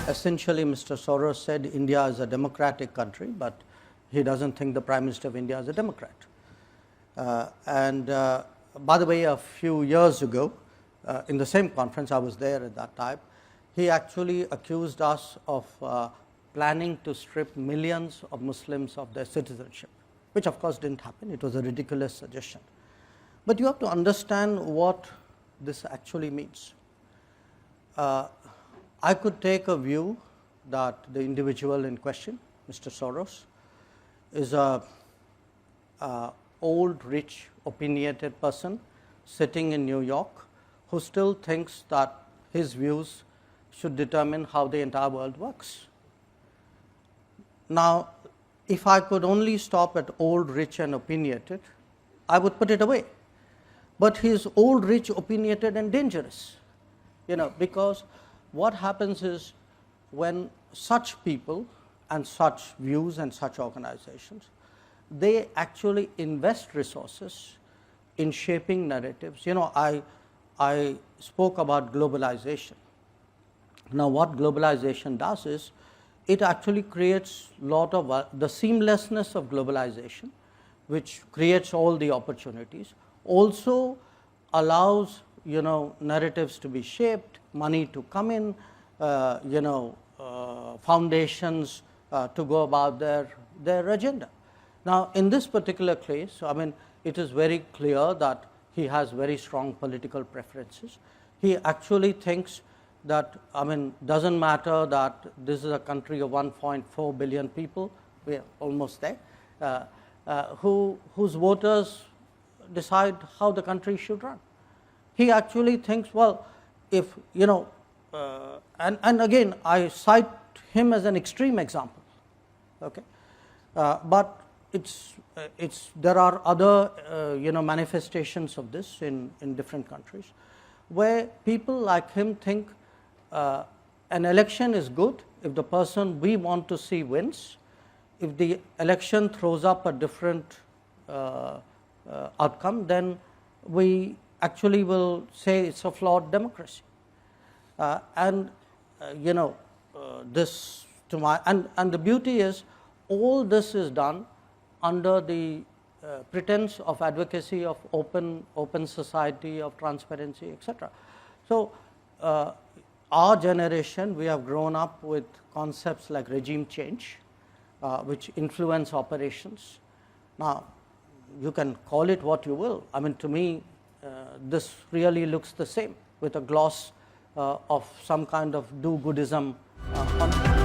Essentially, Mr. Soros said India is a democratic country, but he doesn't think the Prime Minister of India is a Democrat. By the way, a few years ago, in the same conference, I was there at that time, he actually accused us of planning to strip millions of Muslims of their citizenship, which of course didn't happen. It was a ridiculous suggestion. But you have to understand what this actually means. I could take a view that the individual in question, Mr. Soros, is a old, rich, opinionated person sitting in New York who still thinks that his views should determine how the entire world works. Now, if I could only stop at old, rich and opinionated, I would put it away. But he is old, rich, opinionated and dangerous, because what happens is when such people and such views and such organizations, they actually invest resources in shaping narratives. I spoke about globalization. Now, what globalization does is it actually creates a lot of the seamlessness of globalization, which creates all the opportunities, also allows narratives to be shaped, money to come in, foundations to go about their agenda. Now, in this particular case, it is very clear that he has very strong political preferences. He actually thinks that, doesn't matter that this is a country of 1.4 billion people, we are almost there, whose voters decide how the country should run. He actually thinks, well, if, and again, I cite him as an extreme example, okay? But there are other, manifestations of this in different countries, where people like him think an election is good if the person we want to see wins. If the election throws up a different outcome, then we actually will say it's a flawed democracy. This to my and the beauty is all this is done under the pretense of advocacy of open society, of transparency, etc. So our generation, we have grown up with concepts like regime change, which influence operations. Now, you can call it what you will. To me, this really looks the same, with a gloss of some kind of do-goodism on it.